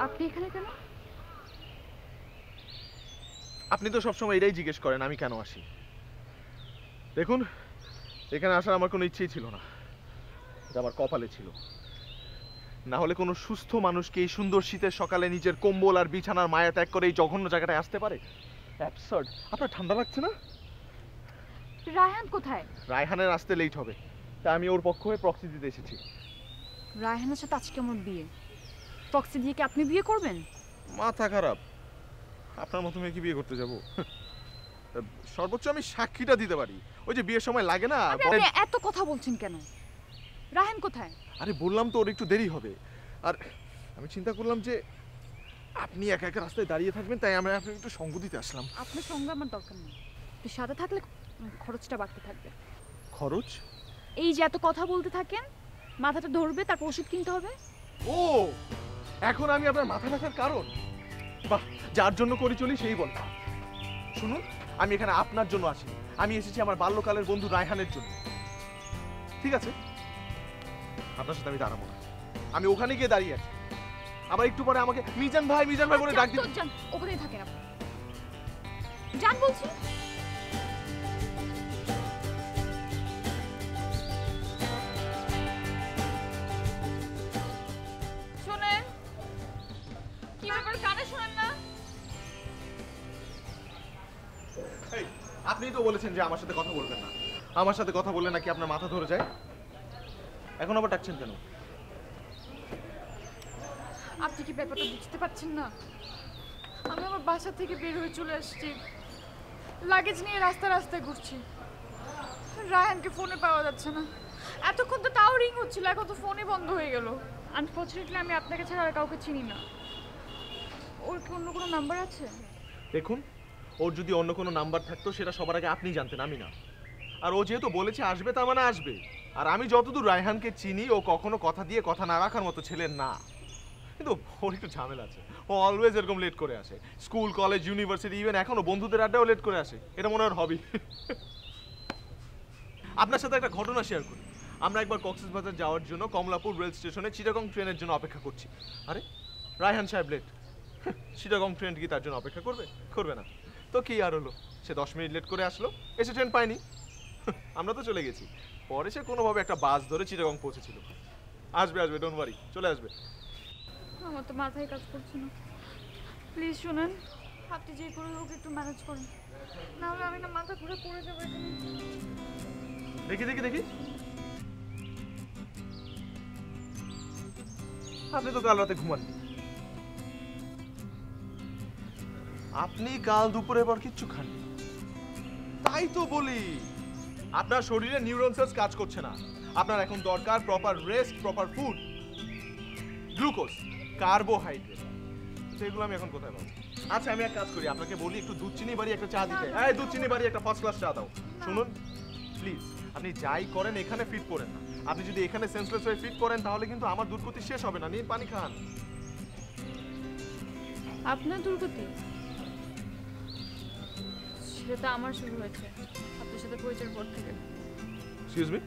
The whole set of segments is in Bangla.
আপনি এখানে কেন? আপনি তো সবসময় এটাই জিজ্ঞেস করেন আমি কেন আসি। দেখুন, এখানে আসার আমার কোনো ইচ্ছেই ছিল না, এটা আমার কপালে ছিল। না হলে কোনো সুস্থ মানুষকে এই সুন্দর শীতের সকালে নিজের কম্বল আর বিছানার মায়া ত্যাগ করে এই জঘন্য জায়গাটায় আসতে পারে? অ্যাবসার্ড। আপনার ঠান্ডা লাগছে না? রায়হান কোথায়? রায়হানের আসতে লেট হবে, তাই আমি ওর পক্ষ হয়ে প্রক্সি দিতে এসেছি। রায়হানের সাথে আজকে আমার বিয়ে, প্রক্সি দিয়ে কি আপনি বিয়ে করবেন? মাথা খারাপ, আপনার মতো মেয়ে কি বিয়ে করতে যাব? সর্বোচ্চ আমি সাক্ষীটা দিতে পারি, ওই যে বিয়ের সময় লাগে না। আপনি এত কথা বলছেন কেন? রায়হান কোথায়? আরে বললাম তো ওর একটু দেরি হবে, আর আমি চিন্তা করলাম যে আপনি একা একা রাস্তায় দাঁড়িয়ে থাকবেন, তাই আমরা আপনাকে একটু সঙ্গ দিতে আসলাম। আপনার সঙ্গে আমার দরকার নেই, তুই সাথে থাকলে খরচটা বাড়তে থাকবে। খরচ? এই যে এত কথা বলতে থাকেন, মাথাটা ধরবে, তারপর ওষুধ কিনতে হবে। ও, এখন আমি আপনার মাথা ব্যথার কারণ? বাহ, যার জন্য করি চলি সেই বল। শুনুন, আমি এখানে আপনার জন্য আসিনি, আমি এসেছি আমার বাল্যকালের বন্ধু রায়হানের জন্য। ঠিক আছে, আপনার সাথে আমি দাঁড়াবো না, আমি ওখানে গিয়ে দাঁড়িয়ে আছি। আবার একটু পরে আমাকে মিজান ভাই বলে ডাক দিন। যান, ওখানেই থাকেন আপনি, যান বলছি। শোনেন, কি ব্যাপার, কানে শোনেন না? আপনি তো বলেছেন যে আমার সাথে কথা বলবেন না, আমার সাথে কথা বললে নাকি আপনার মাথা ধরে যায়। এখন আবার ডাকছেন কেন? আপনি কি ব্যাপারটা বুঝতে পারছেন না? আমি আমার বাসা থেকে বের হয়ে চলে আসছি, লাগেজ নিয়ে রাস্তায় ঘুরছি। রায়হানকে ফোনে পাওয়া যাচ্ছে না, এতক্ষণ তো তাও রিং হচ্ছিল, এখন তো ফোনই বন্ধ হয়ে গেল। আনফর্চুনেটলি আমি আপনাকে ছাড়া আর কাউকে চিনি না। ওর কি অন্য কোনো নাম্বার আছে? দেখুন, ওর যদি অন্য কোনো নাম্বার থাকতো সেটা সবার আগে আপনি জানতেন, আমি না। আর ও যেহেতু বলেছে আসবে, তার মানে আসবে। আর আমি যতদূর রায়হানকে চিনি, ও কখনো কথা দিয়ে কথা না রাখার মতো ছেলে না। কিন্তু ওর একটু ঝামেলা আছে, ও অলওয়েজ এরকম লেট করে আসে। স্কুল, কলেজ, ইউনিভার্সিটি, ইভেন এখনো বন্ধুদের আড্ডাও লেট করে আসে। এটা মনে হয় হবি। আপনার সাথে একটা ঘটনা শেয়ার করি। আমরা একবার কক্সবাজার যাওয়ার জন্য কমলাপুর রেল স্টেশনে চিটাগং ট্রেনের জন্য অপেক্ষা করছি। আরে রায়হান সাহেব লেট। চিটাগং ট্রেন কি তার জন্য অপেক্ষা করবে? করবে না তো কি আর হলো, সে 10 মিনিট লেট করে আসলো, এসে ট্রেন পায়নি। আমরা তো চলে গেছি। পরে সে কোনোভাবে একটা বাস ধরে চিটাগং পৌঁছেছিল। আসবে, ডোন্ট ওয়ারি, চলে আসবে। আমার তো মাথায় কাজ করছে না। প্লিজ শুনেন, আপনি যে করে হোক একটু ম্যানেজ করেন, নাহলে আমি না মাথা ঘুরে পড়ে যাবো এখানে। দেখি আপনি তো কাল রাতে ঘুমাননি। আপনি কাল দুপুরে পর কিচ্ছু খাননি। তাই তো বলি, আপনার শরীরে নিউরন সেলস কাজ করছে না। আপনার এখন দরকার proper rest, proper food, glucose, carbohydrate. সেগুলো আমি এখন কোথায় পাবো? আচ্ছা, আমি এক কাজ করি, আপনাকে বলি একটু দুধ চিনি বাড়ি একটা চা দিতে। এই দুধ চিনি বাড়ি একটা ফার্স্ট ক্লাস চা দাও। শুনুন প্লিজ, আপনি যাই করেন এখানে ফিট করেন না। আপনি যদি এখানে সেন্সলেস হয়ে ফিট করেন তাহলে কিন্তু আমার দুর্গতি শেষ হবে না। নিন পানি খান। আপনার দুর্গতি? সেটা আমার শুরু হয়েছে আপনার সাথে পরিচয়ের পর থেকে। এক্সকিউজ মি,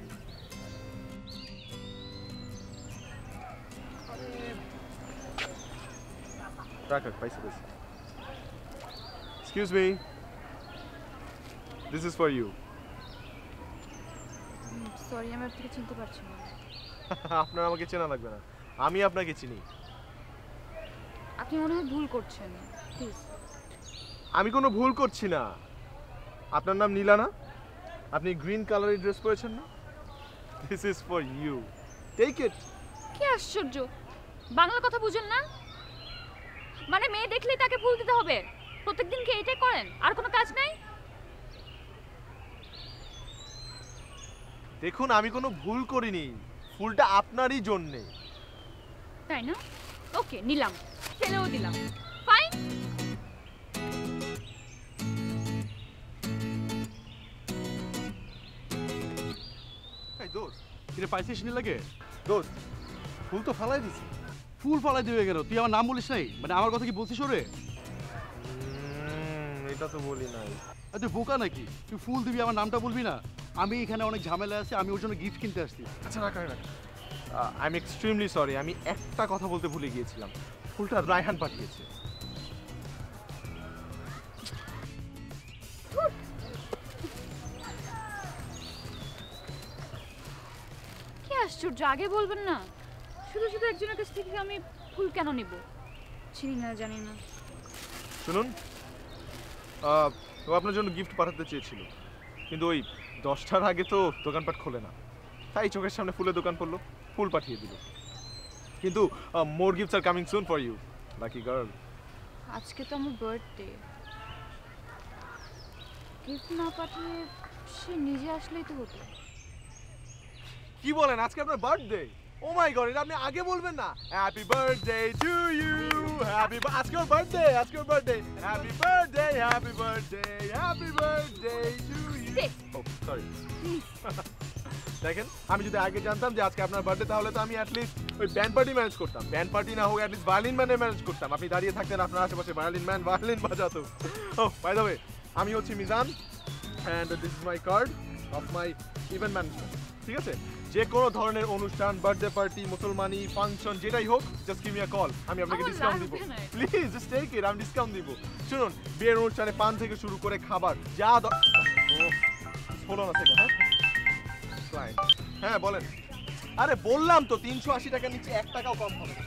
রাখ পয়সা দিস। Excuse me, this is for you. Sorry, আমি আপনাকে চিনতে পারছি না। আপনার আমাকে চেনা লাগবে না, আমি আপনাকে চিনি। আপনি মনে হয় ভুল করছেন, প্লিজ। আমি কোনো ভুল করছি না। আপনার নাম নীলা না? আপনি গ্রিন কালারের ড্রেস পরেছেন না? This is for you, take it. কি আশ্চর্য, বাংলা কথা বুঝেন না? মানে মেয়ে দেখলেই তাকে ফুল দিতে হবে? প্রত্যেকদিন কি এটাই করেন, আর কোনো কাজ নাই? দেখুন, আমি কোনো ভুল করিনি, ফুলটা আপনারই জন্যে। তাই না? ওকে, নিলাম, ফেলেও দিলাম, ফাইন। এই দোস্ত, কিরে পাইছিস নি লাগে? দোস্ত, ফুল তো ফালাই দিছি। ফুল ফালাই দিয়ে গেল, তুই আমার নাম বলিস নাই? মানে আমার কথা কি বলছিস ওরে? এটা তো বলি নাই। তুই বোকা নাকি? তুই ফুল দিবি, আমার নামটা বলবি না? আমি এখানে অনেক ঝামেলা আছে, আমি ওর জন্য গিফট কিনতে আসছি। আচ্ছা রাখ রাখ। আই এম এক্সট্রিমলি সরি, আমি একটা কথা বলতে ভুলে গিয়েছিলাম। ফুলটা রায়হান পাঠিয়েছে। কি আশ্চর্য, আগে বলবেন না? শুধু শুধু একজনের কাছ থেকে আমি ফুল কেন নেব? চিনি না, জানি না। শুনুন, ও আপনার জন্য গিফট পাঠাতে চেয়েছিল, কিন্তু ওই 10টার আগে তো দোকানপাট খোলে না, তাই চোখের সামনে ফুলের দোকান পড়লো, ফুল পাঠিয়ে দিল। কিন্তু more gifts are coming soon for you, lucky girl. আজকে তো আমার বার্থডে, গিফট না পাঠিয়ে সে নিজে আসলেই তো হতো। কি বলেন, আজকে আপনার বার্থডে? ও মাই গড, এটা আপনি আগে বলবেন না? Happy birthday to you, happy, আজকে ওর বার্থডে, আজকে ওর birthday, happy birthday, happy birthday, happy birthday to you. Oh sorry. দেখেন, আমি যদি আগে জানতাম যে আজকে আপনার বার্থডে, তাহলে তো আমি অ্যাটলিস্ট ওই ব্যান্ড পার্টি ম্যানেজ করতাম। ব্যান্ড পার্টি না হোক, অ্যাটলিস্ট ভায়োলিন ম্যানে ম্যানেজ করতাম। আপনি দাঁড়িয়ে থাকতেন, আপনার আশেপাশে ভায়োলিন ম্যান ভায়োলিন বাজাতো। ও বাই দ্য ওয়ে, আমি হচ্ছি Mizan, and this is my card of my event management. ঠিক আছে, যে কোনো ধরনের অনুষ্ঠান, বার্থডে পার্টি, মুসলমানি ফাংশন, যেটাই হোক, just give me a call, আমি আপনাকে ডিসকাউন্ট দিব। প্লিজ জাস্ট টেক ইট, আমি ডিসকাউন্ট দিব। শুনুন, বিয়ের অনুষ্ঠানে পান থেকে শুরু করে খাবার যা হলো না সেটা। হ্যাঁ হ্যাঁ বলেন। আরে বললাম তো 380 টাকার নিচে 1 টাকাও কম হবে না।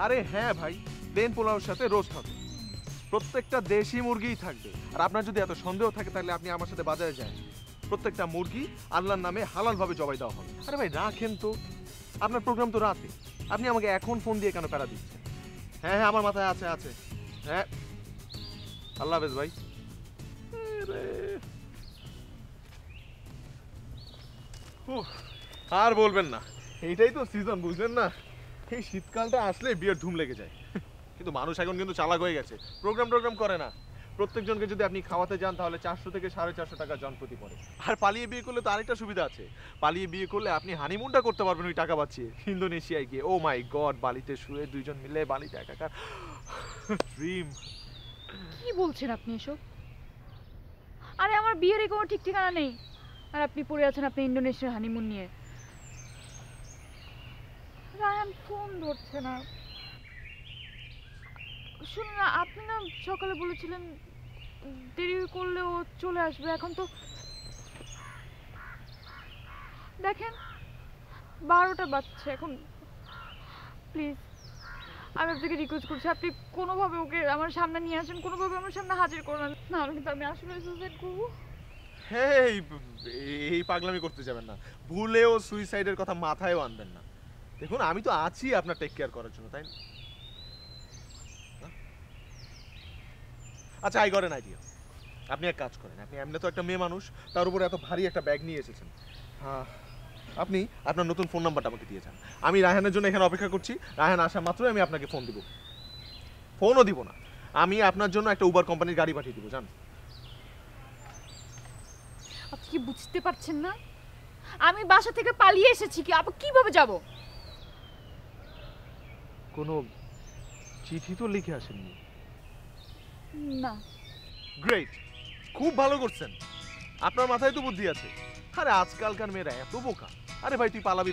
আরে হ্যাঁ ভাই, প্লেন পোলাওর সাথে রোস্ট হবে, প্রত্যেকটা দেশি মুরগিই থাকবে। আর আপনার যদি এত সন্দেহ থাকে, তাহলে আপনি আমার সাথে বাজারে যান, প্রত্যেকটা মুরগি আল্লাহর নামে হালালভাবে জবাই দেওয়া হবে। আরে ভাই রাখেন তো, আপনার প্রোগ্রাম তো রাতে, আপনি আমাকে এখন ফোন দিয়ে কেন প্যারা দিচ্ছেন? হ্যাঁ হ্যাঁ, আমার মাথায় আছে আছে। হ্যাঁ, আল্লাহ হাফেজ ভাই। আর বলবেন না, এইটাই তো সিজন, বুঝলেন না? এই শীতকালটা আসলে বিয়ের ধুম লেগে যায়। কিন্তু মানুষ এখন কিন্তু চালাক হয়ে গেছে, প্রোগ্রাম করে না। প্রত্যেকজনকে যদি আপনি খাওয়াতে যান, তাহলে 400 থেকে 450 টাকা জন প্রতি পড়ে। আর পালিয়ে বিয়ে করলে তো আরেকটা সুবিধা আছে, পালিয়ে বিয়ে করলে আপনি হানিমুনটা করতে পারবেন ওই টাকা বাঁচিয়ে, ইন্দোনেশিয়ায় গিয়ে। ও মাই গড, বালিতে শুয়ে দুইজন মিলে বালিতে একাকার, ড্রিম। কি বলছেন আপনি এসব? আরে আমার বিয়েরই কোনো ঠিক ঠিকানা নেই, আর আপনি পড়ে আছেন আপনি ইন্দোনেশিয়ার হানিমুন নিয়ে। রায়ান ফোন ধরছে না। শুনুন না, আপনি না সকালে বলেছিলেন দেরি করলে ও চলে আসবে, এখন তো দেখেন 12টা বাজছে এখন। প্লিজ আমি আপনাকে রিকোয়েস্ট করছি, আপনি কোনোভাবে ওকে আমার সামনে নিয়ে আসেন, কোনোভাবে আমার সামনে হাজির করবেন, না হলে কিন্তু আমি আসলে সুইসাইড করবো। হ্যাঁ, এই পাগলামি করতে যাবেন না, ভুলেও সুইসাইডের কথা মাথায়ও আনবেন না। দেখুন, আমি তো আছি আপনার টেক কেয়ার করার জন্য, তাই না? আচ্ছা, আই গট অ্যান আইডিয়া। আপনি এক কাজ করেন, আপনি এমনি তো একটা মেয়ে মানুষ, তার উপরে এত ভারী একটা ব্যাগ নিয়ে এসেছেন। হ্যাঁ, আপনি আপনার নতুন ফোন নাম্বারটা আমাকে দিয়ে যান। আমি রায়হানের জন্য এখানে অপেক্ষা করছি, রায়হান আসা মাত্রই আমি আপনাকে ফোন দিব। ফোনও দিব না, আমি আপনার জন্য একটা উবার কোম্পানির গাড়ি পাঠিয়ে দিব, জান। আপনি কি বুঝতে পারছেন না? আমি বাসা থেকে পালিয়ে এসেছি, কি আপনি কিভাবে যাব? কোনো চিঠি তো লিখে আসেননি? না। গ্রেট, খুব ভালো করছেন, আপনার মাথায় তো বুদ্ধি আছে। আরে আজকালকার মেয়েরা এত বোকা। আরে ভাই, তুই পালাবি,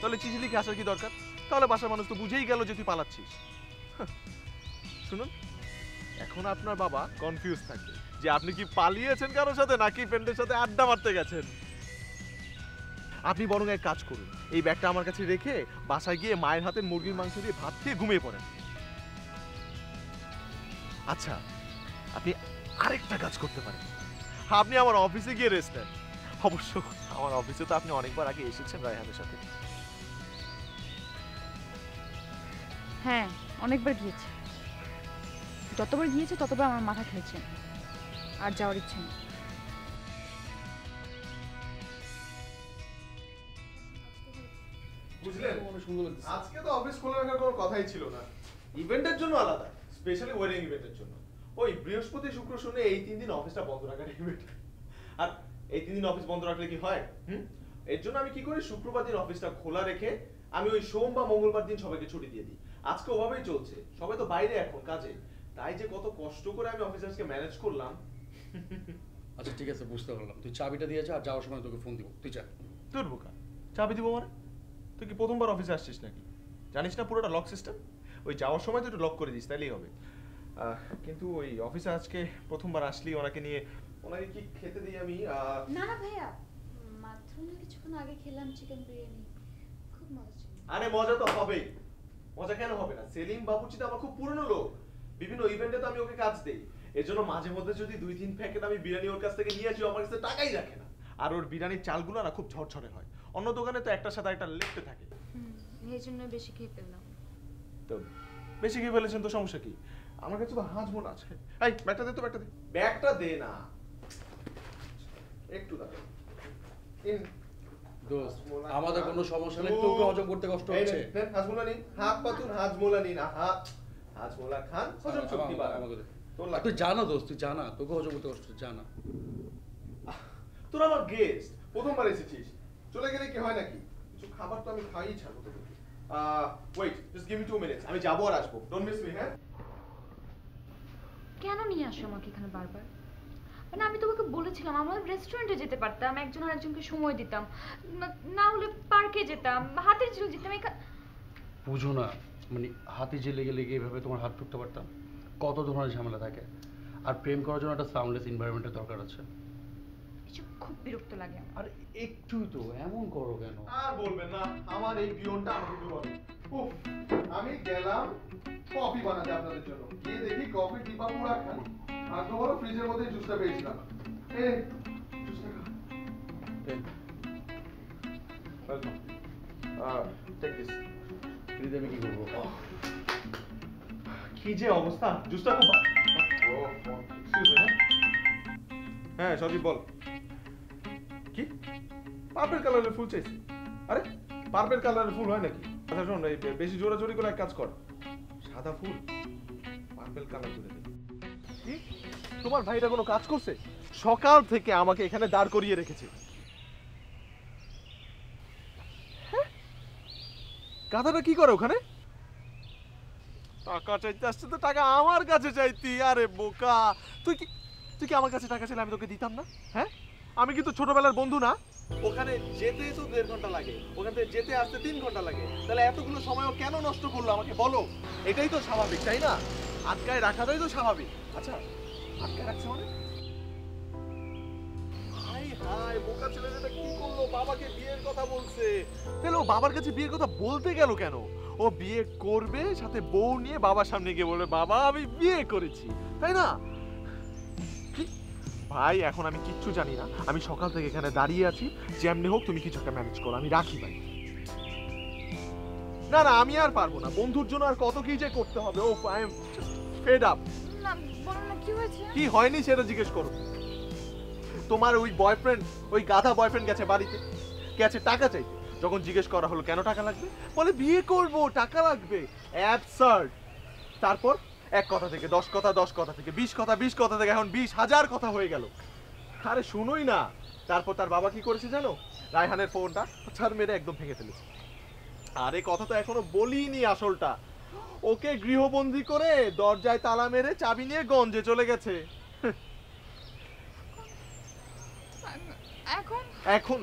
তাহলে চিঠি লিখে আসার কি দরকার? তাহলে বাসার মানুষ তো বুঝেই গেল যে তুই পালাচ্ছিস। শুনুন, এখন আপনার বাবা কনফিউজ থাকবে যে আপনি কি পালিয়েছেন কারোর সাথে, নাকি ফ্রেন্ডের সাথে আড্ডা মারতে গেছেন। আপনি বরং এক কাজ করুন, এই ব্যাগটা আমার কাছে রেখে বাসায় গিয়ে মায়ের হাতের মুরগির মাংস দিয়ে ভাত খেয়ে ঘুমিয়ে পড়েন। আচ্ছা, আপনি আরেকটা কাজ করতে পারেন, আপনি আমার অফিসে গিয়ে রেস্ট নেন। অবশ্য আমার অফিসে তো আপনি অনেকবার আগে এসেছেন রায়হানের সাথে। হ্যাঁ, অনেকবার গিয়েছে। যতবার গিয়েছে ততবার আমার মাথা খেয়েছে, আর যাওয়ার ইচ্ছে নেই। বুঝলেন, আজকে তো অফিস খোলা রাখার কোনো কথাই ছিল না, ইভেন্টের জন্য আলাদা, স্পেশালি ওয়েডিং ইভেন্টের জন্য। ওই বৃহস্পতি শুক্র শনি এই 3 দিন অফিসটা বন্ধ রাখার ইভেন্ট। আর এই 3 দিন অফিস বন্ধ রাখলে কি হয়? এর জন্য আমি কি করি, শুক্রবার দিন অফিসটা খোলা রেখে আমি ওই সোম বা মঙ্গলবার দিন সবাইকে ছুটি দিয়ে দিই। আজকে ওভাবেই চলছে, সবাই তো বাইরে এখন কাজে, তাই যে কত কষ্ট করে আমি অফিস আজকে ম্যানেজ করলাম। আচ্ছা ঠিক আছে, বুঝতে পারলাম। তুই চাবিটা দিয়েছে, আর যাওয়ার সময় তোকে ফোন দিব, তুই যা। তোর বোকা, চাবি দিব মানে? তুই কি প্রথমবার অফিসে আসছিস নাকি? জানিস না পুরোটা লক সিস্টেম? ওই যাওয়ার সময় তুই একটু লক করে দিস, তাইলেই হবে। কিন্তু ওই অফিসে আজকে প্রথমবার আসলি, ওনাকে নিয়ে, ওনাকে কি খেতে দিই আমি? না না ভাইয়া, মাত্র না কিছুক্ষণ আগে খেলাম চিকেন বিরিয়ানি, খুব মজা ছিল। আরে মজা তো হবেই, মজা কেন হবে না? সেলিম বাবুচি তো আমার খুব পুরনো লোক, বিভিন্ন ইভেন্টে তো আমি ওকে কাজ দেই, এর জন্য মাঝে মধ্যে যদি 2-3 প্যাকেট আমি বিরিয়ানি ওর কাছ থেকে নিয়ে আসি, আমার কাছে টাকাই রাখে না। আর ওর বিরিয়ানির চালগুলো না খুব ঝরঝরে হয়, অন্য দোকানে তো একটার সাথে একটা লেপটে থাকে। এই জন্য বেশি খেয়ে ফেললাম। তো বেশি খেয়ে ফেলেছেন তো সমস্যা কি? আমার কাছে তো হাজমোলা আছে। এই ব্যাগটা দে তো, ব্যাগটা দে, ব্যাগটা দে না, একটু দাও। ইন দোস্ত, আমাদের কোনো সমস্যা নেই, তোকে হজম করতে কষ্ট হচ্ছে। এই হাজমোলা নিন, হাত পাতুন হাজমোলা নিন, হাজমোলা খান, হজম শক্তি বাড়ায়। তুই জানা দোস্ত, তুই জানা, তোকে হজম করতে কষ্ট হচ্ছে, জানা। তোর আমার গেস্ট, প্রথমবার এসেছিস, চলে গেলে কি হয় নাকি? কিছু খাবার তো আমি খাইই ছাড়বো তোকে। Wait, just give me 2 minutes, আমি যাবো আর আসবো, ডোন্ট মিস মি। হ্যাঁ, কেন নিয়ে আসো আমাকে এখানে বারবার? মানে আমি তোমাকে বলেছিলাম আমরা রেস্টুরেন্টে যেতে পারতাম, একজন আরেকজনকে সময় দিতাম, না হলে পার্কে যেতাম, হাতের ঝিল যেতাম। বুঝো না, মানে হাতে যে লেগে লেগে এভাবে তোমার হাত টুকতে পারতাম, কত ধরনের ঝামেলা থাকে। আর প্রেম করার জন্য একটা সাউন্ডলেস এনভায়রনমেন্টের দরকার আছে। কিছু খুব বিরক্ত লাগে আমার। আর একটু তো এমন করো কেন? আর বলবেন না, আমার এই পিয়নটা আমাকে একটু বলে। উফ, আমি গেলাম কফি বানাতে আপনাদের জন্য, গিয়ে দেখি কফি ডিব্বা পুরো খালি, আর তো বড় ফ্রিজের মধ্যে জুসটা পেয়েছিলাম। এই জুসটা খা। Welcome, take this. ফ্রিজে আমি কি করবো? কি যে অবস্থা, জুসটা খুব এক্সকিউজ মি। হ্যাঁ সজীব বল। কি পার্পল কালারের ফুল চাইছি? আরে পার্পল কালারের ফুল হয় নাকি? আচ্ছা শোন, এই বেশি জোরাজোরি করে এক কাজ কর, সাদা ফুল পার্পল কালার করে দে। কি তোমার ভাইটা কোনো কাজ করছে? সকাল থেকে আমাকে এখানে দাঁড় করিয়ে রেখেছে। হ্যাঁ? গাধাটা কি করে ওখানে? টাকা চাইতে আসছে তো টাকা আমার কাছে চাইতি। আরে বোকা, তুই কি আমার কাছে টাকা চাইলে আমি তোকে দিতাম না? হ্যাঁ, আমি কিন্তু ছোটবেলার বন্ধু না? ওখানে যেতে তো 1.5 ঘন্টা লাগে, ওখান থেকে যেতে আসতে 3 ঘন্টা লাগে, তাহলে এতগুলো সময়ও কেন নষ্ট করলো আমাকে বলো? এটাই তো স্বাভাবিক, তাই না? আটকায় রাখাটাই তো স্বাভাবিক। আচ্ছা আটকায় রাখছে মানে? হাই হাই, বোকা ছেলেটা কি করলো? বাবাকে বিয়ের কথা বলছে, তাহলে ও বাবার কাছে বিয়ের কথা বলতে গেল কেন? ও বিয়ে করবে, সাথে বউ নিয়ে বাবার সামনে গিয়ে বলবে বাবা আমি বিয়ে করেছি, তাই না? ভাই এখন আমি কিচ্ছু জানি না, আমি সকাল থেকে এখানে দাঁড়িয়ে আছি, যেমনি হোক তুমি কিছু একটা ম্যানেজ করো, আমি রাখি ভাই। না না আমি আর পারবো না, বন্ধুর জন্য আর কত কি যে করতে হবে। ও আই এম ফেড আপ। না বলো না, কি হয়েছে? কি হয়নি সেটা জিজ্ঞেস করো। তোমার ওই বয়ফ্রেন্ড, ওই গাধা বয়ফ্রেন্ড গেছে বাড়িতে, গেছে টাকা চাইতে। যখন জিজ্ঞেস করা হলো কেন টাকা লাগবে, বলে বিয়ে করব টাকা লাগবে। অ্যাবসার্ড। তারপর এক কথা থেকে 10 কথা, 10 কথা থেকে 20 কথা, 20 কথা থেকে এখন 20,000 কথা হয়ে গেল। আরে শুনোই না, তারপর তার বাবা কি করেছে জানো? রায়হানের ফোনটা ছাড় মেরে একদম ভেঙে ফেলেছে। আরে কথা তো এখনো বলিনি আসলটা, ওকে গৃহবন্দী করে দরজায় তালা মেরে চাবি নিয়ে গঞ্জে চলে গেছে। এখন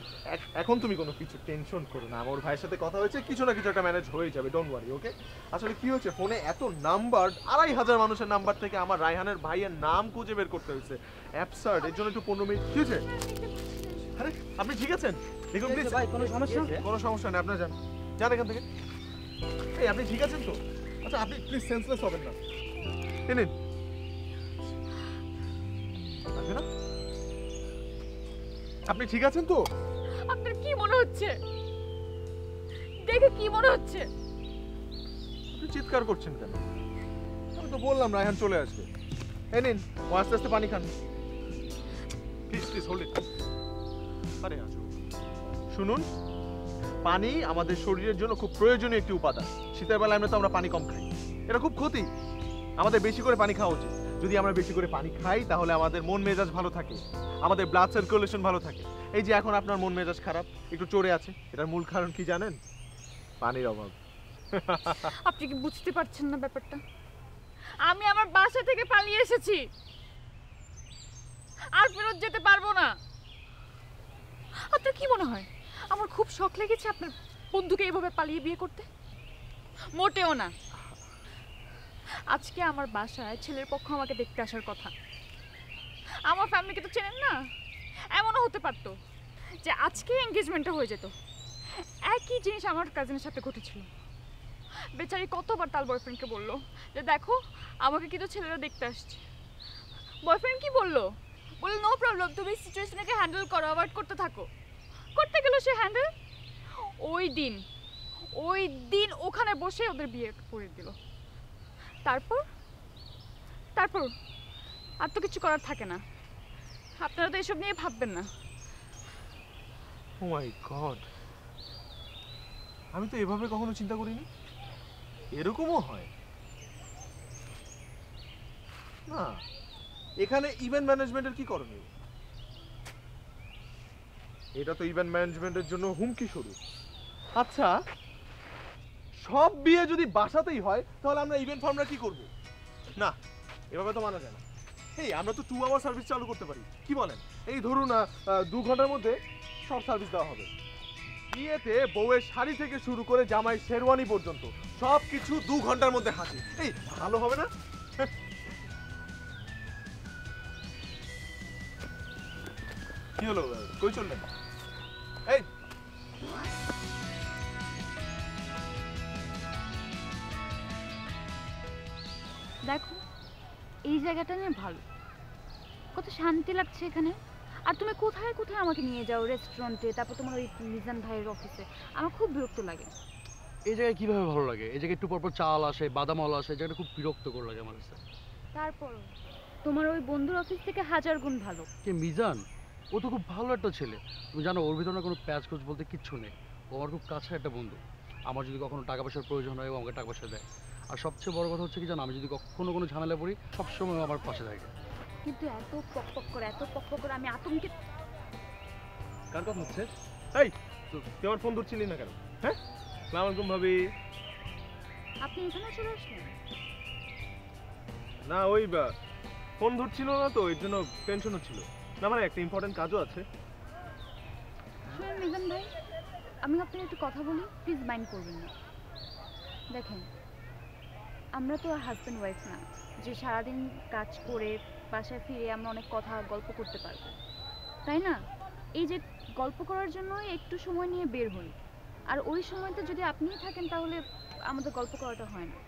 এখন তুমি কোনো কিছু টেনশন করো না, আমার ভাইয়ের সাথে কথা হয়েছে, কিছু না কিছু একটা ম্যানেজ হয়ে যাবে, ডোন্ট ওয়ারি। ওকে আসলে কি হয়েছে, ফোনে এত নাম্বার, 2,500 মানুষের নাম্বার থেকে আমার রায়হানের ভাইয়ের নাম খুঁজে বের করতে হয়েছে। অ্যাবসার্ড, এর জন্য একটু 15 মিনিট। কি হয়েছে? আরে আপনি ঠিক আছেন? দেখুন প্লিজ। ভাই কোনো সমস্যা? কোনো সমস্যা নেই, আপনার যান যান এখান থেকে। এই আপনি ঠিক আছেন তো? আচ্ছা আপনি প্লিজ সেন্সলেস হবেন না। এই নিন। লাগবে না? আপনি ঠিক আছেন তো? আপনার কি মনে হচ্ছে? দেখে কি মনে হচ্ছে? আপনি চিৎকার করছেন কেন? আমি তো বললাম রায়হান চলে আসবে। এই নিন, ও আস্তে আস্তে পানি খান। Please please hold it. আরে আসুন। শুনুন, পানি আমাদের শরীরের জন্য খুব প্রয়োজনীয় একটি উপাদান। শীতের বেলা আমরা তো আমরা পানি কম খাই, এটা খুব ক্ষতি। আমাদের বেশি করে পানি খাওয়া উচিত। যদি আমরা বেশি করে পানি খাই তাহলে আমাদের মন মেজাজ ভালো থাকে, আমাদের ব্লাড সার্কুলেশন ভালো থাকে। এই যে এখন আপনার মন মেজাজ খারাপ, একটু চড়ে আছে, এটার মূল কারণ কি জানেন? পানির অভাব। আপনি কি বুঝতে পারছেন না ব্যাপারটা? আমি আমার বাসা থেকে পালিয়ে এসেছি, আর ফেরত যেতে পারবো না। আপনার কি মনে হয় আমার খুব শখ লেগেছে আপনার বন্ধুকে এভাবে পালিয়ে বিয়ে করতে? মোটেও না। আজকে আমার বাসায় ছেলের পক্ষ আমাকে দেখতে আসার কথা। আমার ফ্যামিলিকে তো চেনেন না, এমনও হতে পারতো যে আজকে এঙ্গেজমেন্টটা হয়ে যেত। একই জিনিস আমার কাজিনের সাথে ঘটেছিল। বেচারি কতবার তার বয়ফ্রেন্ডকে বললো যে দেখো আমাকে কিন্তু ছেলেরা দেখতে আসছে। বয়ফ্রেন্ড কি বললো? বললো নো প্রবলেম, তুমি সিচুয়েশনটাকে হ্যান্ডেল করো, অ্যাভয়েড করতে থাকো। করতে গেল সে হ্যান্ডেল। ওই দিন ওখানে বসে ওদের বিয়ে করে দিল। তারপর আর তো কিছু করার থাকে না। আপনারা তো এসব নিয়ে ভাববেন না। ও মাই গড, আমি তো এভাবে কখনো চিন্তা করিনি। এরকমও হয় না। এখানে ইভেন্ট ম্যানেজমেন্টের কি করণীয়? এটা তো ইভেন্ট ম্যানেজমেন্টের জন্য হুমকি স্বরূপ। আচ্ছা, সব বিয়ে যদি বাসাতেই হয় তাহলে আমরা ইভেন্ট ফার্মরা কি করব? না, এভাবে তো মানা যায় না। এই আমরা তো 2 আওয়ার সার্ভিস চালু করতে পারি, কি বলেন? এই ধরুন 2 ঘন্টার মধ্যে সব সার্ভিস দেওয়া হবে। বিয়েতে বউয়ের শাড়ি থেকে শুরু করে জামাই শেরওয়ানি পর্যন্ত সবকিছু 2 ঘন্টার মধ্যে হাসি। এই ভালো হবে না? কি হলো, কই চললেন? এই দেখো এই জায়গাটা না ভালো, কত শান্তি লাগছে এখানে। আর তুমি কোথায় কোথায় আমাকে নিয়ে যাও, রেস্টুরেন্টে, তারপর তোমার ওই মিজান ভাইয়ের অফিসে। আমার খুব বিরক্ত লাগে। এই জায়গায় কিভাবে ভালো লাগে? এই জায়গায় একটু পরপর চাল আসে, বাদামওয়ালা আসে, জায়গাটা খুব বিরক্তকর লাগে আমার কাছে। তারপর তোমার ওই বন্ধুর অফিস থেকে 1000 গুণ ভালো। কে মিজান? ও তো খুব ভালো একটা ছেলে। তুমি জানো ওর ভিতরে না কোনো প্যাচ কোচ বলতে কিচ্ছু নেই। ও আমার খুব কাছের একটা বন্ধু। আমার যদি কখনো টাকা পয়সার প্রয়োজন হয় ও আমাকে টাকা পয়সা দেয়। আর সবচেয়ে বড় কথা হচ্ছে কি জানো, আমি যদি কখনো কোনো ঝামেলা পড়ি সবসময় ও আমার পাশে থাকে। কিন্তু এত পক করে আমি আতঙ্কে। কার কথা হচ্ছে? এই তুই আমার ফোন ধরছিলি না কেন? হ্যাঁ, আসসালামু আলাইকুম ভাবি। আপনি এখানে চলে আসলেন? না ওই ফোন ধরছিল না তো, এর জন্য টেনশন হচ্ছিল। না মানে একটা ইম্পর্টেন্ট কাজও আছে। শুনুন মিজান ভাই, আমি আপনাকে একটু কথা বলি, প্লিজ মাইন্ড করবেন না। দেখেন, আমরা তো হাজব্যান্ড ওয়াইফ না যে সারাদিন কাজ করে বাসায় ফিরে আমরা অনেক কথা গল্প করতে পারবো, তাই না? এই যে গল্প করার জন্য একটু সময় নিয়ে বের হই, আর ওই সময়তে যদি আপনিই থাকেন তাহলে আমাদের গল্প করাটা হয় না।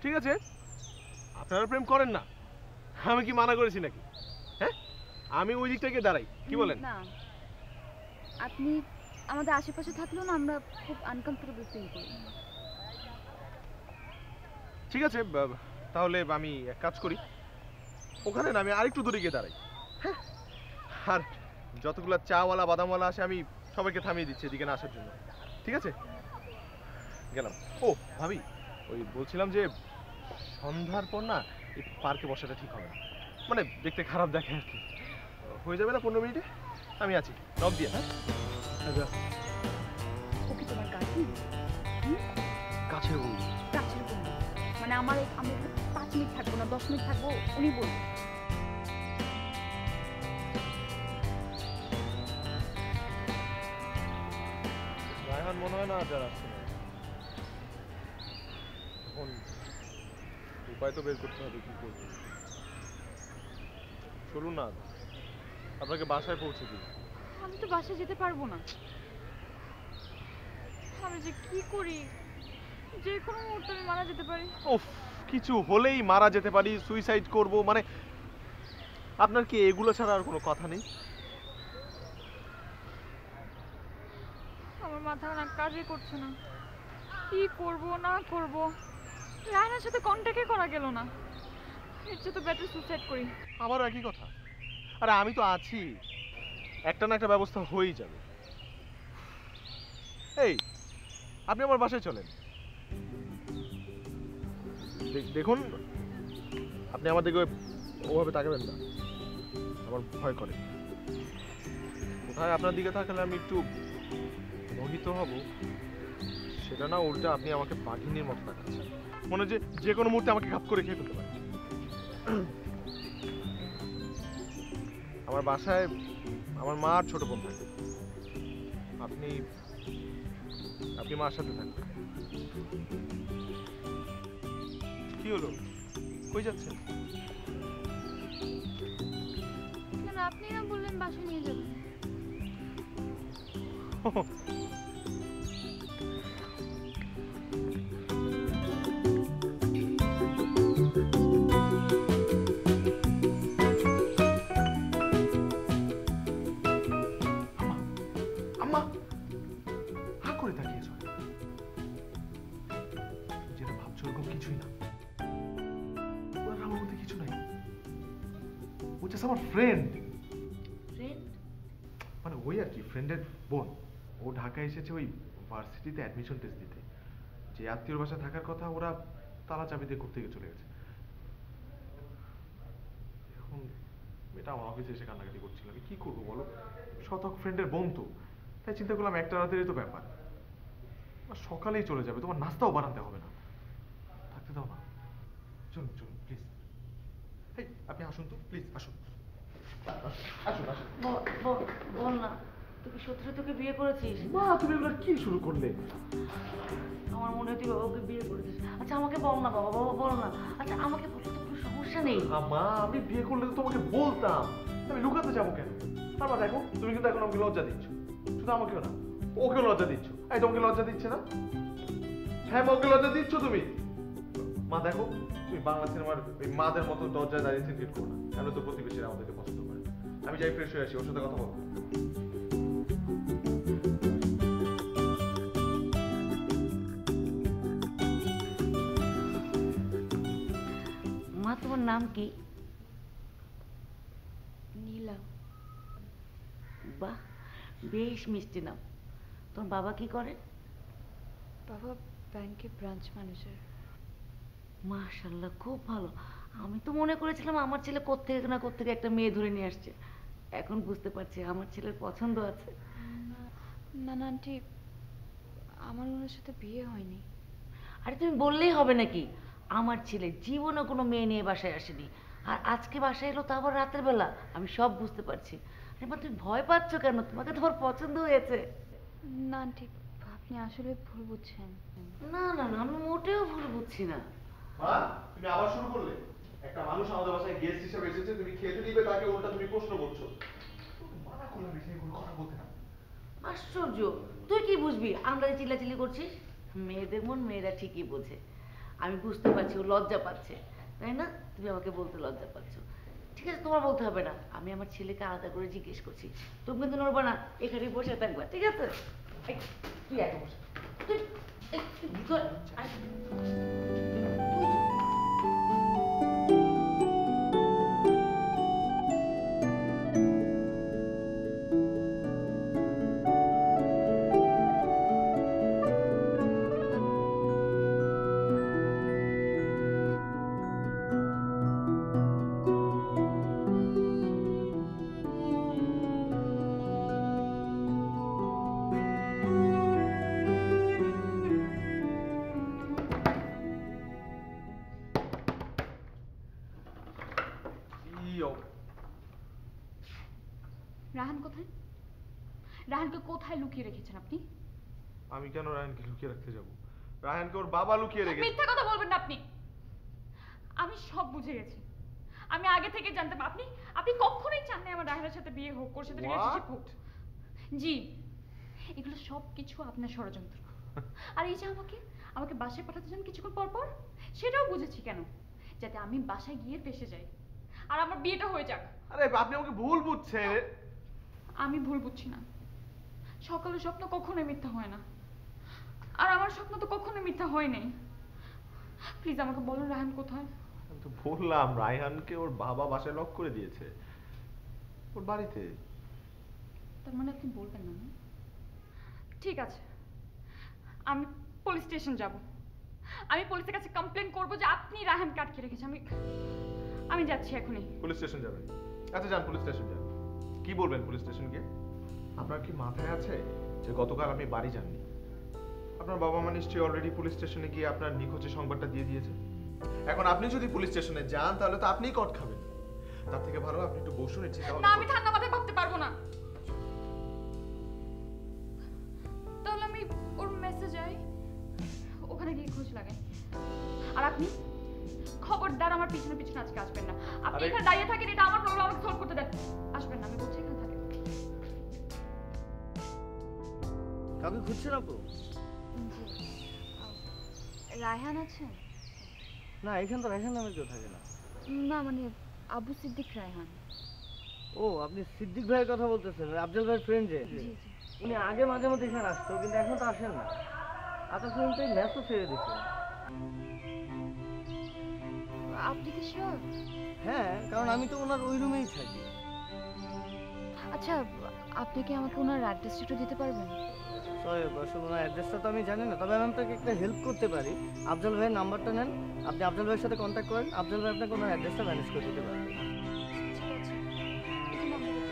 ঠিক আছে, আপনারা প্রেম করেন না, আমি কি মানা করেছি নাকি? হ্যাঁ, আমি ওই দিকটাকে দাঁড়াই, কি বলেন? না, আপনি আমাদের আশেপাশে থাকলেও না আমরা খুব আনকমফোর্টেবল ফিল করি। ঠিক আছে, তাহলে আমি এক কাজ করি, ওখানে না আমি আরেকটু দূরে গিয়ে দাঁড়াই। হ্যাঁ, আর যতগুলো চাওয়ালা বাদামওয়ালা আসে আমি সবাইকে থামিয়ে দিচ্ছি এদিকে না আসার জন্য। ঠিক আছে, গেলাম। ও ভাবি, ওই বলছিলাম যে সন্ধ্যার পর না এই পার্কে বসাটা ঠিক হবে না, মানে দেখতে খারাপ দেখে আর কি। হয়ে যাবে না 15 মিনিটে? আমি আছি, নক দিয়ে। হ্যাঁ আচ্ছা, ওকে তোমার কাছে কাছের বন্ধু। কাছের বন্ধু মানে আমি 5 মিনিট থাকবো না, 10 মিনিট থাকবো, উনি বলুন। রায়হান মনে হয় না আর আসছে না। এখন উপায় তো বের করতে হবে, কি করবো। চলুন না আপনাকে বাসায় পৌঁছে দিই। আমি তো বাসায় যেতে পারবো না। আমি যে কি করি, যে কোনো মুহূর্তে আমি মারা যেতে পারি। উফ, কিছু হলেই মারা যেতে পারি, সুইসাইড করব, মানে আপনার কি এগুলো ছাড়া আর কোনো কথা নেই? আমার মাথা না কাজই করছে না, কি করব না করব। রায়নার সাথে কন্ট্যাক্টই করা গেল না, এর চেয়ে তো বেটার সুইসাইড করি। আমারও একই কথা। আরে আমি তো আছি, একটা না একটা ব্যবস্থা হয়েই যাবে। এই, আপনি আমার বাসায় চলেন। দেখুন, আপনি আমার দিকে ওভাবে তাকাবেন না, আমার ভয় করে। কোথায় আপনার দিকে তাকালে আমি একটু মোহিত হব, সেটা না, উল্টে আপনি আমাকে বাঘিনীর মতো তাকাচ্ছেন, মনে হয় যে কোনো মুহূর্তে আমাকে ঘাপ করে খেয়ে ফেলতে পারে। আমার বাসায় আমার মা আর ছোট বোন থাকে। আপনি আপনি মার সাথে থাকবেন। কি হলো, কই যাচ্ছেন? কেন আপনি না বললেন বাসায় নিয়ে যাবেন? আম্মা, হা করে তাকিয়েছ, যেটা ভাবছো ওরকম কিছুই না। ওর আমার মধ্যে কিছু নাই, ও জাস্ট আমার ফ্রেন্ড। ফ্রেন্ড? মানে ওই আর কি, ফ্রেন্ডের বোন। ও ঢাকায় এসেছে ওই ভার্সিটিতে অ্যাডমিশন টেস্ট দিতে। যে আত্মীয়র বাসায় থাকার কথা, ওরা তালা চাবি দিয়ে ঘুরতে চলে গেছে। এখন এটা আমার অফিসে এসে কান্নাকাটি করছিল, আমি কি করবো বলো? শতক ফ্রেন্ডের বোন তো, তাই চিন্তা করলাম একটা রাতেরই তো ব্যাপার, সকালেই চলে যাবে, তোমার নাস্তাও বানাতে হবে না, থাকতে দাও না। চলুন চলুন প্লিজ। এই আপনি আসুন তো, প্লিজ আসুন আসুন আসুন। বল না, তুই কি সত্যি তোকে বিয়ে করেছিস? মা, তুমি এগুলো কি শুরু করলে? আমার মনে হয় তুই বাবাকে বিয়ে করেছিস। আচ্ছা আমাকে বল না বাবা, বাবা বল না। আচ্ছা আমাকে বলতে তো কোনো সমস্যা নেই। মা, আমি বিয়ে করলে তো তোমাকে বলতাম, আমি লুকাতে যাবো কেন? আর মা দেখো, তুমি কিন্তু এখন আমাকে লজ্জা দিচ্ছ, শুধু আমাকেও না, ওকেও লজ্জা দিচ্ছ। এই তোমাকে লজ্জা দিচ্ছে না? হ্যাঁ, ওকে লজ্জা দিচ্ছ তুমি। মা দেখো, তুমি বাংলা সিনেমার ওই মাদের মতো দরজায় দাঁড়িয়ে সিনক্রেট করো না, কেন তো প্রতিবেশীরা আমাদেরকে পছন্দ করে। আমি যাই ফ্রেশ হয়ে আসি, ওর সাথে কথা বলবো। মা তোমার নাম কি? নীলা। বাহ, বেশ মিষ্টি নাম। তোমার বাবা কি করেন? বাবা ব্যাংকে ব্রাঞ্চ ম্যানেজার। মাশাআল্লাহ, খুব ভালো। আমি তো মনে করেছিলাম আমার ছেলে কোত্থেকে না কোত্থেকে একটা মেয়ে ধরে নিয়ে আসছে। এখন বুঝতে পারছি আমার ছেলের পছন্দ আছে। না না আন্টি, আমার ওনার সাথে বিয়ে হয়নি। আরে তুমি বললেই হবে নাকি? আমার ছেলে জীবনে কোনো মেয়ে নিয়ে বাসায় আসেনি, আর আজকে বাসায় এলো তা আবার রাতের বেলা। আমি সব বুঝতে পারছি। আরে মা, তুমি ভয় পাচ্ছ কেন? তোমাকে তোমার পছন্দ হয়েছে। না আন্টি, আপনি আসলে ভুল বুঝছেন। না না না, আমি মোটেও ভুল বুঝছি না। মা, তুমি আবার শুরু করলে? একটা মানুষ আমাদের বাসায় গেস্ট হিসেবে এসেছে, তুমি খেতে দিবে তাকে, উল্টা তুমি প্রশ্ন করছো। মানা করলাম এখানে কোনো কথা বলতে না। আশ্চর্য, তুই কি বুঝবি? আমরা চিল্লাচিল্লি করছিস। মেয়েদের মন মেয়েরা ঠিকই বোঝে। আমি বুঝতে পারছি ও লজ্জা পাচ্ছে, তাই না? তুমি আমাকে বলতে লজ্জা পাচ্ছ। ঠিক আছে, তোমার বলতে হবে না। আমি আমার ছেলেকে আলাদা করে জিজ্ঞেস করছি। তুমি কিন্তু নড়বা না, এখানে বসে থাকবা, ঠিক আছে? এই, তুই একা বসে। তুই তুই ভিতরে আয়। রাহান কোথায়? রাহানকে কোথায় লুকিয়ে রেখেছেন আপনি? আমি কেন রায়হানকে লুকিয়ে রাখতে যাব? রায়হানকে ওর বাবা লুকিয়ে রেখেছে। মিথ্যা কথা বলবেন না আপনি। আমি সব বুঝে গেছি, আমি আগে থেকে জানতাম। আপনি আপনি কখনোই চান না আমার রায়হানের সাথে বিয়ে হোক, ওর সাথে রিলেশনশিপ হোক। জি, এগুলো সব কিছু আপনার ষড়যন্ত্র। আর এই যে আমাকে আমাকে বাসায় পাঠাতে চান কিছুক্ষণ পর পর, সেটাও বুঝেছি কেন, যাতে আমি বাসায় গিয়ে ফেসে যাই আর আমার বিয়েটা হয়ে যাক। আরে আপনি আমাকে ভুল বুঝছেন। আমি ভুল বুঝছি না। সকালের স্বপ্ন কখনোই মিথ্যা হয় না, আর আমার স্বপ্ন তো কখনোই মিথ্যা হয় নাই। প্লিজ আমাকে বলুন রায়হান কোথায়? আমি তো বললাম রায়হানকে ওর বাবা বাসায় লক করে দিয়েছে, ওর বাড়িতে। তার মানে আপনি বলবেন না? ঠিক আছে, আমি পুলিশ স্টেশন যাব। আমি পুলিশের কাছে কমপ্লেন করব যে আপনি রায়হানকে আটকে রেখেছেন। আমি যাচ্ছি এখনই। পুলিশ স্টেশন যাবেন? আচ্ছা যান, পুলিশ স্টেশন যান। কি বলবেন পুলিশ স্টেশন গিয়ে? আপনার কি মাথায় আছে যে গতকাল আপনি বাড়ি যাননি? আপনার বাবা মা নিশ্চয়ই অলরেডি পুলিশ স্টেশনে গিয়ে আপনার নিখোঁজের সংবাদটা দিয়ে দিয়েছে। এখন আপনি যদি পুলিশ স্টেশনে যান তাহলে তো আপনিই কট খাবেন। তার থেকে ভালো আপনি একটু বসুন, ইচ্ছে না, আমি ঠান্ডা মাথায় ভাবতে পারবো না। তাহলে আমি ওর মেসেজ ওখানে গিয়ে খোঁজ লাগাই। আর আপনি খবরদার আমার পিছনে পিছনে আজকে আসবেন না। আপনি এখানে দাঁড়িয়ে থাকেন, এটা আমার প্রবলেম, আমাকে সলভ করতে দেন। আসবেন না, আমি বলছি এখানে থাকেন। কাউকে খুঁজছেন আপু? রায়হান আছেন? না, এখানে তো রায়হান নামের কেউ থাকে না। না, মানে আবু সিদ্দিক রায়হান। ও, আপনি সিদ্দিক ভাইয়ের কথা বলতেছেন, আফজাল ভাইয়ের ফ্রেন্ড যে? জি জি। উনি আগে মাঝে মধ্যে এখানে আসতো, কিন্তু এখন তো আসেন না। আপনার ফোন তো ম্যাচও ছেড়ে দিচ্ছেন। আপনি কি শিওর? হ্যাঁ, কারণ আমি তো ওনার ওই রুমেই থাকি। আচ্ছা, আপনি কি আমাকে ওনার অ্যাড্রেসটা একটু দিতে পারবেন? সরি, আসলে ওনার অ্যাড্রেসটা তো আমি জানি না, তবে আমি আপনাকে একটা হেল্প করতে পারি। আফজাল ভাইয়ের নাম্বারটা নেন, আপনি আফজাল ভাইয়ের সাথে কন্ট্যাক্ট করেন, আফজাল ভাই আপনাকে ওনার অ্যাড্রেসটা ম্যানেজ করে দিতে পারবেন। ঠিক আছে। এই নাম্বারটা।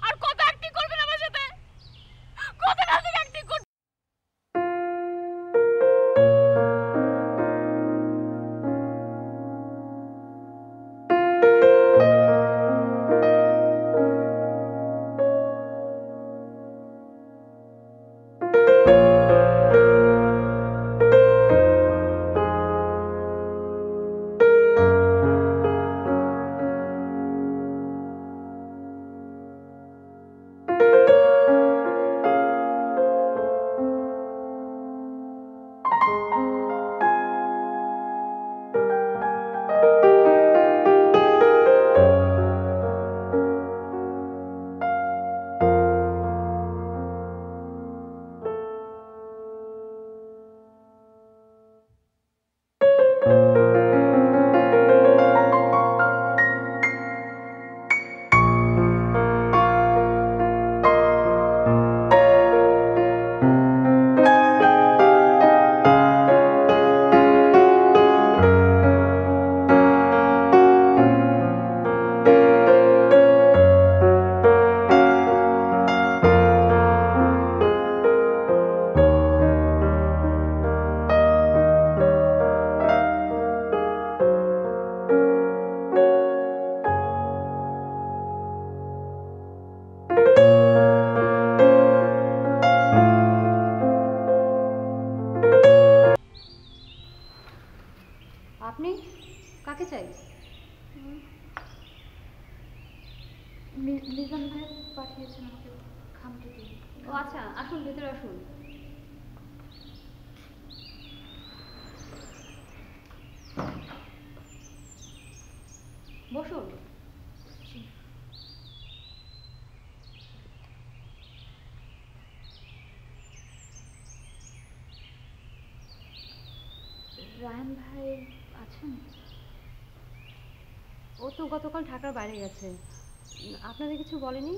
আর কত অ্যাক্টিং করবেন আমার সাথে? কত নাটক অ্যাক্টিং করবেন? আপনি কাকে চাই? মিজান ভাই পাঠিয়েছেন আমাকে খামটি দিয়ে। ও আচ্ছা, আসুন ভেতরে আসুন। বসুন। রায়হান ভাই আছেন? ও তো গতকাল ঢাকার বাইরে গেছে। আপনাদের কিছু বলেনি?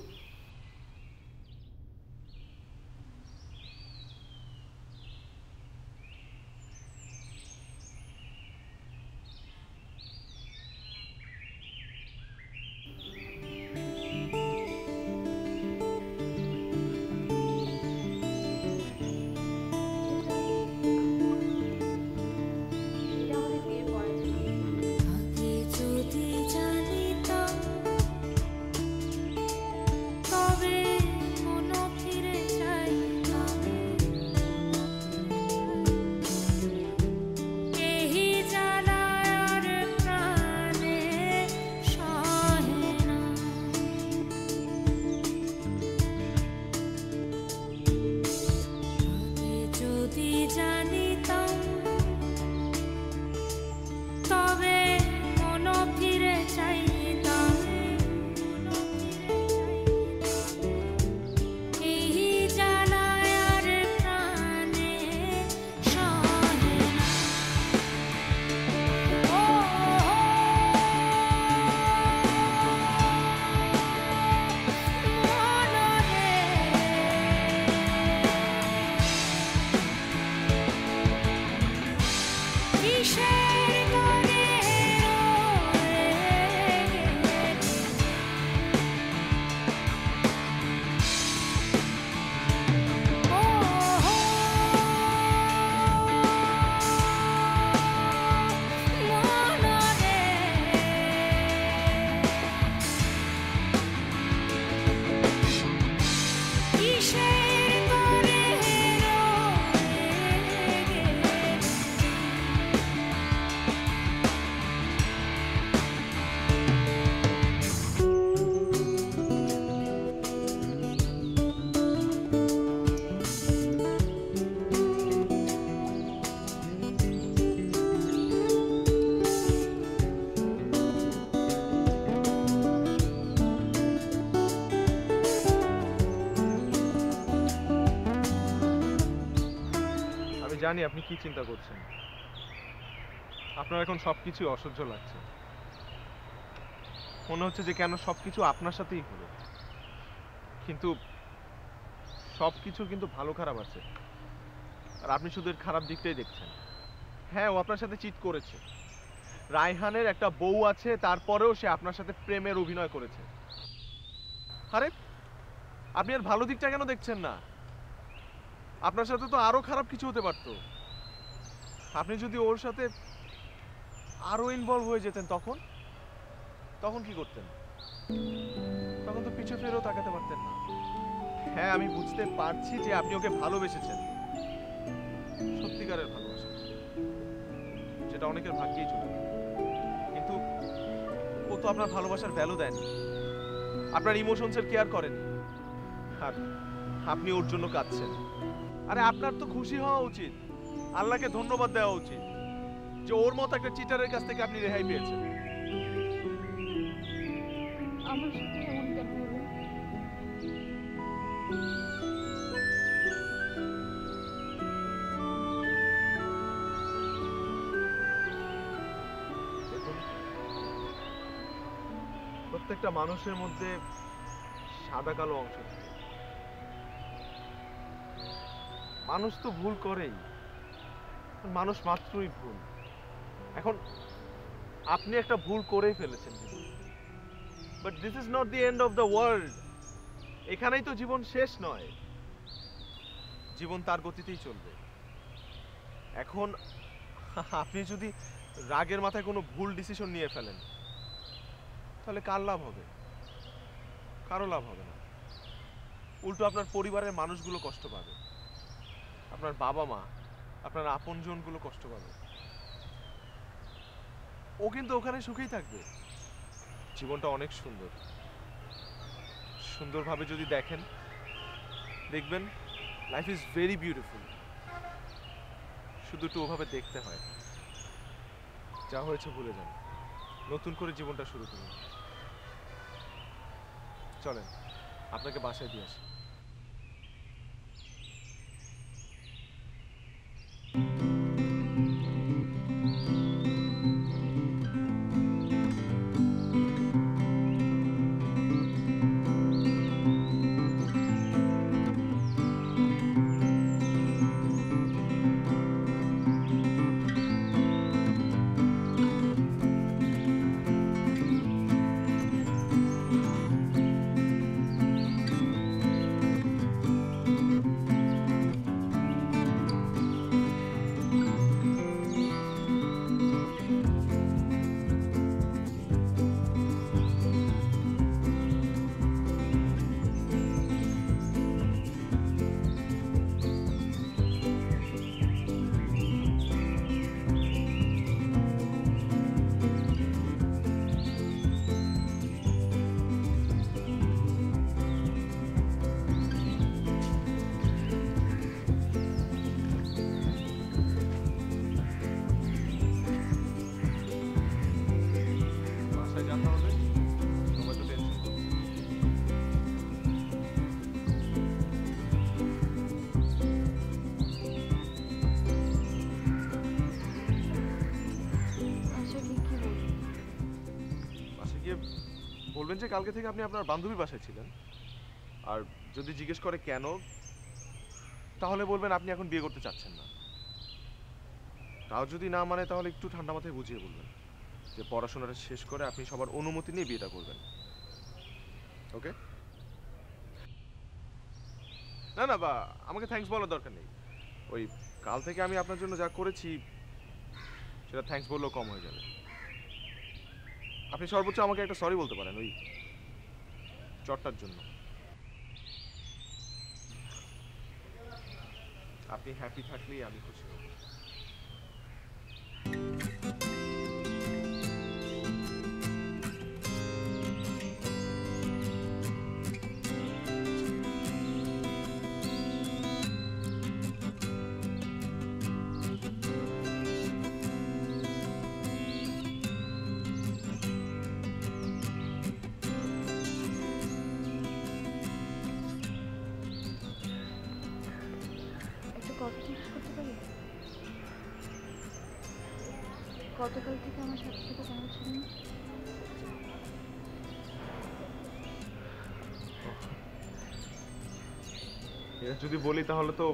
আমি জানি আপনি কি চিন্তা করছেন। আপনার এখন সবকিছু অসহ্য লাগছে, মনে হচ্ছে যে কেন সবকিছু আপনার সাথেই হলো। কিন্তু সবকিছু কিন্তু ভালো খারাপ আছে, আর আপনি শুধু এর খারাপ দিকটাই দেখছেন। হ্যাঁ, ও আপনার সাথে চিট করেছে। রায়হানের একটা বউ আছে, তারপরেও সে আপনার সাথে প্রেমের অভিনয় করেছে। আরে আপনি এর ভালো দিকটা কেন দেখছেন না? আপনার সাথে তো আরো খারাপ কিছু হতে পারতো। আপনি যদি ওর সাথে আরো ইনভলভ হয়ে যেতেন তখন তখন কি করতেন? তখন তো পিছু ফিরেও তাকাতে পারতেন না। হ্যাঁ, আমি বুঝতে পারছি যে আপনি ওকে ভালোবেসেছেন, সত্যিকারের ভালোবাসা, যেটা অনেকের ভাগ্যেই চলে। কিন্তু ও তো আপনার ভালোবাসার ভ্যালু দেয়নি, আপনার ইমোশনসের কেয়ার করেনি, আর আপনি ওর জন্য কাঁদছেন। আরে আপনার তো খুশি হওয়া উচিত, আল্লাহকে ধন্যবাদ দেওয়া উচিত যে ওর মতো একটা চিটারের কাছ থেকে আপনি রেহাই পেয়েছেন। আমার সাথে এমন কেন হলো? দেখুন, প্রত্যেকটা মানুষের মধ্যে সাদা কালো অংশ থাকে। মানুষ তো ভুল করেই, মানুষ মাত্রই ভুল। এখন আপনি একটা ভুল করেই ফেলেছেন জীবনে, but this is not the end of the world. এখানেই তো জীবন শেষ নয়, জীবন তার গতিতেই চলবে। এখন আপনি যদি রাগের মাথায় কোনো ভুল ডিসিশন নিয়ে ফেলেন, তাহলে কার লাভ হবে? কারো লাভ হবে না। উল্টো আপনার পরিবারের মানুষগুলো কষ্ট পাবে, আপনার বাবা মা, আপনার আপনজনগুলো কষ্ট পাবে। ও কিন্তু ওখানে সুখেই থাকবে। জীবনটা অনেক সুন্দর, সুন্দরভাবে যদি দেখেন, দেখবেন লাইফ ইজ ভেরি বিউটিফুল। শুধু একটু ওভাবে দেখতে হয়। যা হয়েছে ভুলে যান, নতুন করে জীবনটা শুরু করুন। চলেন, আপনাকে বাসায় দিয়ে আসি। বাসায় যান তাহলে, সবাই তো টেনশন করছে। বাসায় গিয়ে কি বলবো? বাসায় গিয়ে বলবেন যে কালকে থেকে আপনি আপনার বান্ধবীর বাসায় ছিলেন, আর যদি জিজ্ঞেস করে কেন, তাহলে বলবেন আপনি এখন বিয়ে করতে চাচ্ছেন না। তাও যদি না মানে, তাহলে একটু ঠান্ডা মাথায় বুঝিয়ে বলবেন যে পড়াশোনাটা শেষ করে আপনি সবার অনুমতি নিয়ে বিয়েটা করবেন। ওকে? না না, বা আমাকে থ্যাঙ্কস বলার দরকার নেই। ওই কাল থেকে আমি আপনার জন্য যা করেছি সেটা থ্যাঙ্কস বললেও কম হয়ে যাবে। আপনি সর্বোচ্চ আমাকে একটা সরি বলতে পারেন ওই চটটার জন্য। আপনি হ্যাপি থাকলেই আমি খুশি হব। একটা কথা জিজ্ঞেস করতে পারি? গতকাল থেকে আমার সাথে সাথে কেন ছিলেন? এটা যদি বলি তাহলে তো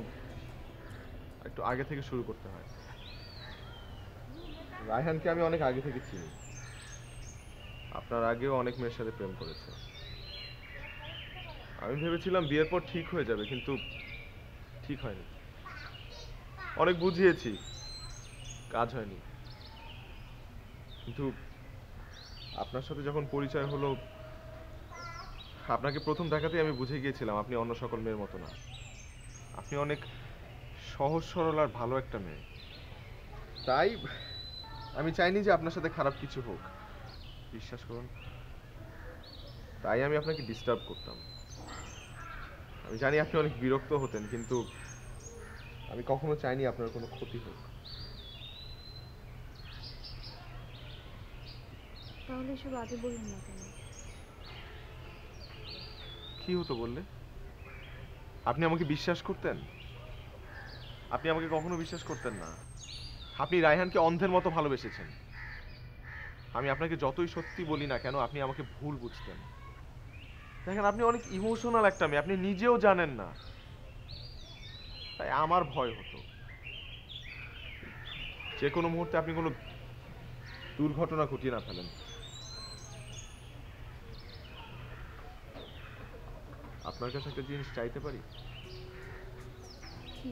একটু আগে থেকে শুরু করতে হয়। রায়হানকে আমি অনেক আগে থেকে চিনি, আপনার আগেও অনেক মেয়ের সাথে প্রেম করেছে। আমি ভেবেছিলাম বিয়ের পর ঠিক হয়ে যাবে, কিন্তু ঠিক হয়নি। অনেক বুঝিয়েছি, কাজ হয়নি। কিন্তু আপনার সাথে যখন পরিচয় হলো, আপনাকে প্রথম দেখাতেই আমি বুঝে গিয়েছিলাম আপনি অন্য সকল মেয়ের মতো না। আপনি অনেক সহজ সরল আর ভালো একটা মেয়ে। তাই আমি চাইনি যে আপনার সাথে খারাপ কিছু হোক, বিশ্বাস করুন। তাই আমি আপনাকে ডিস্টার্ব করতাম। আমি জানি আপনি অনেক বিরক্ত হতেন, কিন্তু আমি কখনো চাইনি আপনার কোনো ক্ষতি হোক। তাহলে এসব আগে বলুন না কেন? কি হতো বললে? আপনি আমাকে বিশ্বাস করতেন? আপনি আমাকে কখনো বিশ্বাস করতেন না। আপনি রায়হানকে অন্ধের মতো ভালোবেসেছেন। আমি আপনাকে যতই সত্যি বলি না কেন, আপনি আমাকে ভুল বুঝতেন। দেখেন, আপনি অনেক ইমোশনাল একটা মেয়ে, আপনি নিজেও জানেন না। তাই আমার ভয় হতো যে কোনো মুহূর্তে আপনি কোনো দুর্ঘটনা ঘটিয়ে না ফেলেন। আপনার কাছে একটা জিনিস চাইতে পারি? কি?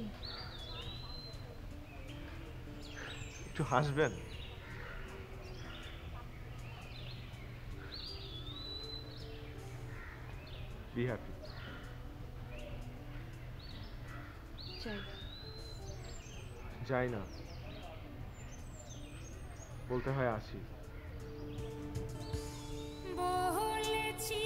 একটু হাসবেন? Be happy. চাই। যাই না, বলতে হয় আসি। বলেছি